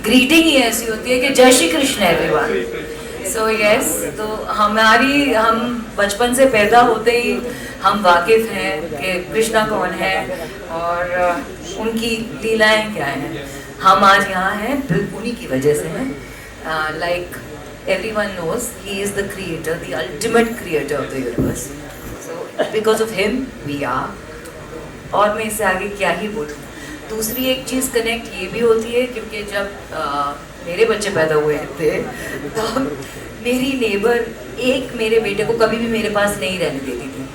Greeting ही ऐसी होती है कि जय Shri Krishna everyone. So yes, तो हम बचपन से पैदा होते ही हम वाकिफ हैं कि कृष्णा कौन है और उनकी लीलाएं क्या हैं। हम आज यहाँ हैं उन्हीं की वजह से हैं। Like everyone knows he is the creator, the ultimate creator of the universe. So because of him we are. और मैं इससे आगे क्या ही बोलूँ। दूसरी एक चीज़ कनेक्ट ये भी होती है क्योंकि जब मेरे बच्चे पैदा हुए थे तो मेरी नेबर एक मेरे बेटे को कभी भी मेरे पास नहीं रहने देती थी।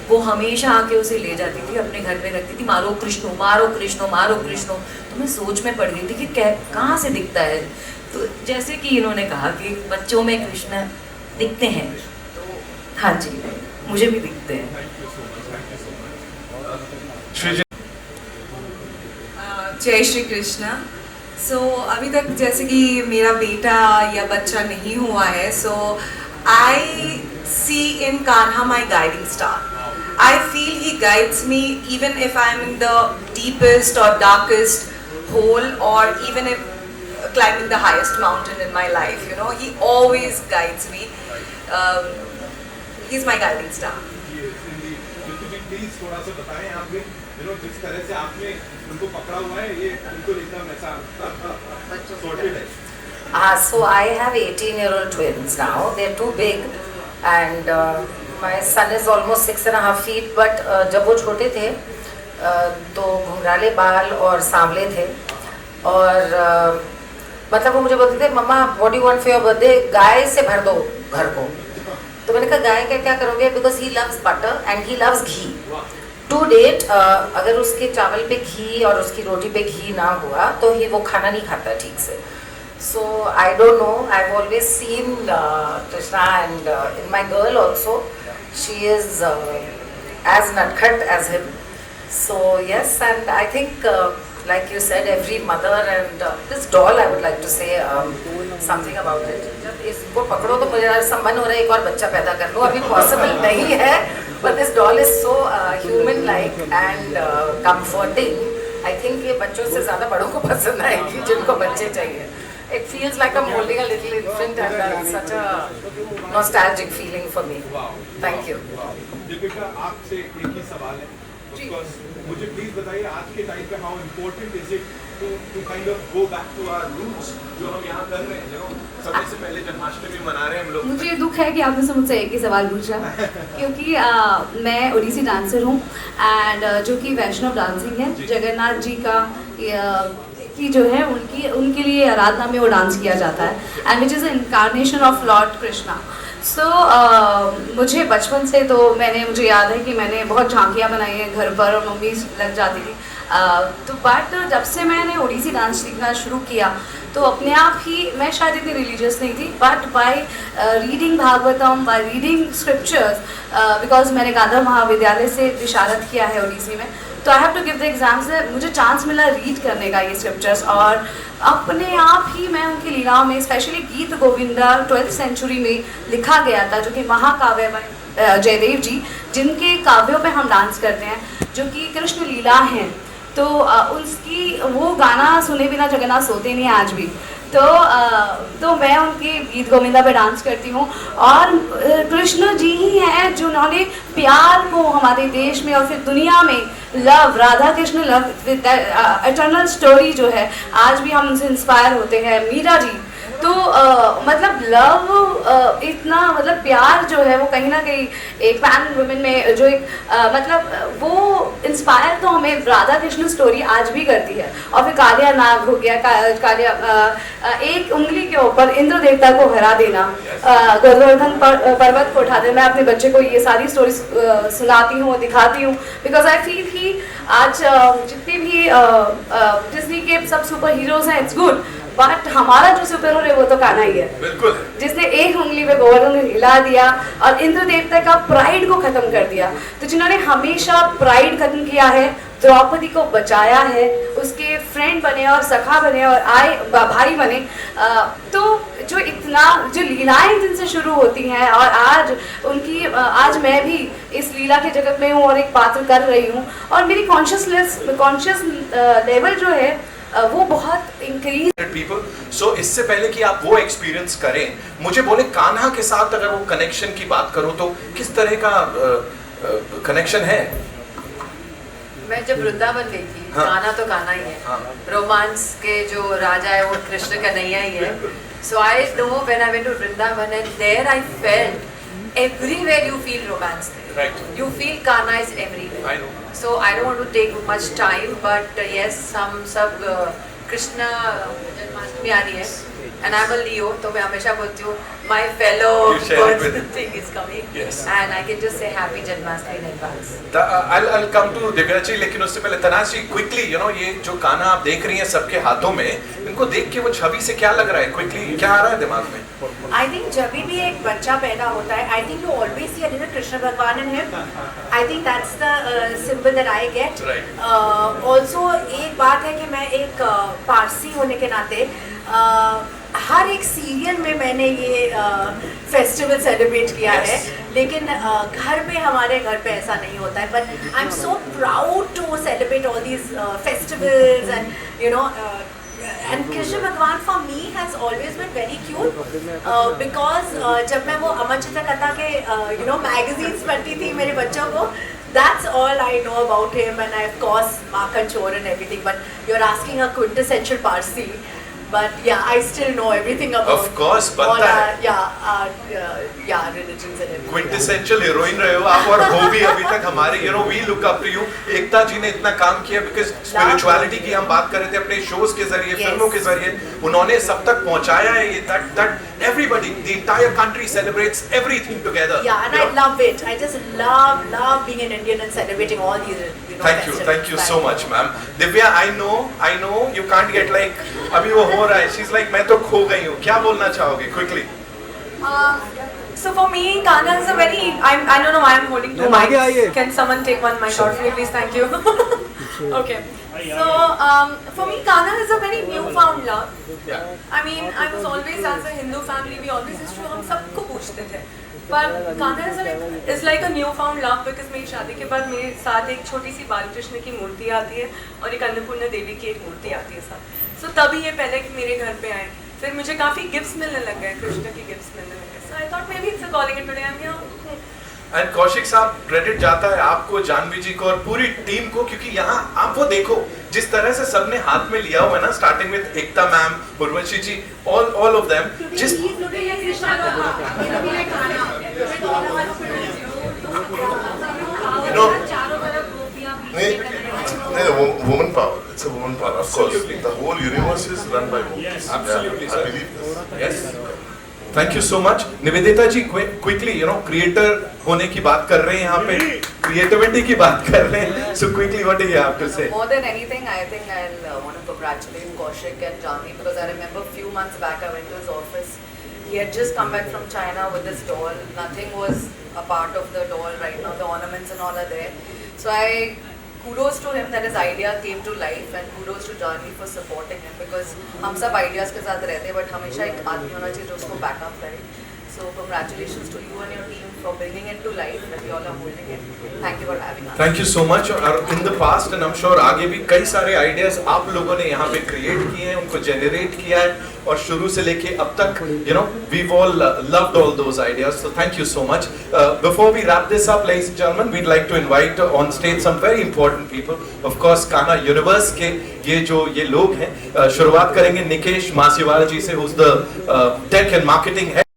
वो हमेशा आके उसे ले जाती थी, अपने घर में रखती थी, मारो कृष्णो मारो कृष्णो मारो कृष्णो। तो मैं सोच में पड़ गई थी कि कहाँ से दिखता है। तो जैसे कि इन्होंने कहा कि बच्चों में कृष्ण दिखते हैं, तो हाँ जी मुझे भी दिखते हैं। जय श्री कृष्णा। सो अभी तक जैसे कि मेरा बेटा या बच्चा नहीं हुआ है, so I see in Kanha my guiding star. I feel he guides me even if I am in the deepest or darkest hole, or even if climbing the highest mountain in my life, you know, he always guides me. He's my guiding star. Please थोड़ा सा बताएं आप जिस तरह से आपने उनको पकड़ा हुआ है, ये बिल्कुल एकदम ऐसा sorted है। So I have 18-year-old twins now. They're too big and my son is almost 6.5 feet. But जब वो छोटे थे तो घुंघराले बाल और सांवले थे और मतलब वो मुझे बोलते थे mamma what do you want for your birthday, गाय से भर दो घर को। तो मैंने कहा गाय का क्या करोगे, because he loves butter and he loves ghee. To date अगर उसके चावल पे घी और उसकी रोटी पे घी ना हुआ तो ही वो खाना नहीं खाता ठीक से। So I don't know, I've always seen Krishna and in my girl also, she is as natkhat as him. So yes, and I think like you said, every mother and this doll, I would like to say something about it. जब इसको पकड़ो तो मुझे ऐसा मन हो रहा है एक और बच्चा पैदा कर लो, अभी possible नहीं है, but this doll is so human-like and comforting. I think ये बच्चों से ज़्यादा बड़ों को पसंद आएगी जिनको बच्चे चाहिए। It feels like I'm holding a little infant and that's such a nostalgic feeling for me. Thank you. Deepika, आपसे एक ही सवाल है। मुझे प्लीज बताइए आज के टाइम पे how important is it to kind of go back to our roots जो हम यहाँ कर रहे हैं, जो समय से पहले जन्माष्टमी मना रहे हैं हम लोग। मुझे दुख है कि आपने मुझसे एक ही सवाल पूछा क्योंकि मैं ओडिसी डांसर हूँ एंड जो कि वैष्णव डांसिंग है, जगन्नाथ जी का की जो है उनके लिए आराधना में वो डांस किया जाता है and which is incarnation of lord Krishna. So मुझे बचपन से तो मुझे याद है कि मैंने बहुत झांकियाँ बनाई हैं घर पर और मम्मी लग जाती थी। तो बट जब से मैंने ओडिसी डांस सीखना शुरू किया तो अपने आप ही, मैं शायद इतनी रिलीजियस नहीं थी, but by reading Bhagavatam, by reading scriptures, because मैंने गांधी महाविद्यालय से विशारद किया है ओडिसी में, तो I have to give the exams. मुझे चांस मिला रीड करने का ये स्क्रिप्चर्स और अपने आप ही मैं उनकी लीलाओं में, स्पेशली गीत गोविंदा 12th सेंचुरी में लिखा गया था जो कि महाकाव्य जयदेव जी, जिनके काव्यों पे हम डांस करते हैं, जो कि कृष्ण लीला हैं। तो उसकी वो गाना सुने बिना जगन्नाथ सोते नहीं आज भी। तो मैं उनके गीत गोविंदा पे डांस करती हूँ। और कृष्ण जी ही हैं जिन्होंने प्यार को हमारे देश में और फिर दुनिया में love, Radha Krishna love with eternal story जो है, आज भी हम उनसे इंस्पायर होते हैं। मीरा जी तो मतलब लव इतना मतलब प्यार जो है वो कहीं ना कहीं एक फैन वुमेन में जो एक मतलब वो इंस्पायर तो हमें राधा कृष्ण स्टोरी आज भी करती है। और फिर कालिया नाग हो गया, कालिया एक उंगली के ऊपर इंद्र देवता को हरा देना, गोवर्धन पर्वत को उठा देना। मैं अपने बच्चे को ये सारी स्टोरी सुनाती हूँ, दिखाती हूँ, बिकॉज आई फील कि आज जितने भी डिज्नी के सब सुपर हीरोज हैं, इट्स गुड, बट हमारा जो सुपर हीरो है वो तो कान्हा ही है, बिल्कुल, जिसने एक उंगली पे गोवर्धन हिला दिया और इंद्र देवता का प्राइड को खत्म कर दिया। तो जिन्होंने हमेशा प्राइड खत्म किया है, द्रौपदी को बचाया है, उसके फ्रेंड बने और सखा बने और भाई बने। तो जो इतना जो लीलाएं जिनसे शुरू होती हैं और आज उनकी आज मैं भी इस लीला के जगत में हूँ और एक पात्र कर रही हूँ, और मेरी कॉन्शियस लेवल जो है वो बहुत इंक्रीज। पीपल सो इससे पहले कि आप वो एक्सपीरियंस करें, मुझे बोले कान्हा के साथ अगर वो कनेक्शन की बात करो तो किस तरह का कनेक्शन है? मैं जब वृंदावन गई थी, हाँ। कान्हा तो कान्हा ही है, हाँ। रोमांस के जो राजा है वो कृष्ण कन्हैया ही है। So I know when I went to Vrindavan and there I felt everywhere you feel romance, you feel Kanha is everywhere. I know. So I don't want to take much time, but yes, some सब कृष्णा जन्माष्टमी आ रही है and I'm a Leo, तो मैं हमेशा बोलती हूँ my fellow You share it with thing is coming, Yes. and I can just say happy Janmashtami in advance. I'll come to Divya ji, लेकिन उससे पहले तनाज जी क्विकली ये जो कान्हा आप देख रही हैं सबके हाथों में, इनको देख के वो छवि से क्या लग रहा है? क्विकली क्या आ रहा है दिमाग में? I think जब भी एक बच्चा पैदा होता है, I think you always see a little Krishna Bhagwan in him. I think that's the symbol that I get. Right. Also एक बात है कि मैं एक पारसी होने के नाते हर एक सीरियल में मैंने ये फेस्टिवल सेलिब्रेट किया है, लेकिन घर पे हमारे घर पे ऐसा नहीं होता है। But I am so proud to celebrate all these festivals and you know and Krishna Bhagwan for me has always been very cute because जब मैं वो अमर चित्र कथा के magazines पढ़ती थी मेरे बच्चों को, that's all I know about him, and I of course Makhan Chor and everything, but you're asking a quintessential Parsi, but yeah, I still know everything about Of course, all बनता our है। religions and everything. Quintessential heroine रहे हो आप, और हो भी अभी तक हमारे we look up to you. Ekta ji ने इतना काम किया बिकॉज स्पिरिचुअलिटी की हम बात कर रहे थे अपने शोज के जरिए, फिल्मों के जरिए, उन्होंने सब तक पहुंचाया है ये that everybody, the entire country celebrates everything together. Yeah, and I love it. I just love being an Indian and celebrating all these Thank you so much, ma'am. Divya, I know you can't get like अभी वो हो रहा है, she's like मैं तो खो गई हूँ, क्या बोलना चाहोगे quickly? So for me, Kanha is a very, I don't know why I'm holding two mics. Can someone take one mic out for me, please? Thank you. Okay. So for me, Kanha is a very newfound love. Yeah. I mean, I was always, as a Hindu family, we always used to, हम सबको पूछते थे, पर Kanha is like a newfound love because मेरी शादी के बाद मेरे साथ एक छोटी सी बालकृष्ण की मूर्ति आती है और एक अन्नपूर्णा देवी की एक मूर्ति आती है साथ। So तभी ये पहले मेरे घर पे आए, फिर मुझे काफी गिफ्ट्स मिलने लग गए, कृष्ण की गिफ्ट्स मिलने लग गए। So I thought maybe it's a calling it today. I'm here. And Kaushik साहब, क्रेडिट जाता है आपको, जानवी जी को और पूरी टीम को, क्योंकि यहाँ आप वो देखो जिस तरह से सबने हाथ में लिया हुआ है ना, starting with Ekta ma'am, Urvashi ji, all of them, जिस woman power. It's a woman power. Of course, the whole universe is run by women. Yes, absolutely, I sir. believe this. Yes. Thank you so much. Nivedita ji quickly creator होने की बात कर रहे हैं, यहाँ पे creativity की बात कर रहे हैं, so quickly what do you have to say? More than anything, I think I'll want to congratulate Kaushik and Janvi because I remember a few months back I went to his office. He had just come back from China with this doll. Nothing was a part of the doll right now. The ornaments and all are there. So kudos to him that his idea came to life, and kudos to Janvi for supporting him because हम सब ideas के साथ रहते हैं, but हमेशा एक आदमी होना चाहिए जो उसको back up करे. So congratulations to you and your team for bringing it to life, and we all are holding it. Thank you for having us. Thank you so much. और in the past and I am sure आगे भी कई सारे ideas आप लोगों ने यहाँ पे क्रिएट किए हैं, उनको जनरेट किया है, और शुरू से लेके अब तक you know we've all loved all those ideas, so thank you so much. Before we wrap this up, ladies and gentlemen, we'd like to invite on stage some very important people. Of course, Kanha universe के ये लोग हैं। शुरुआत करेंगे निकेश मासीवाला जी से, who's the tech and marketing head.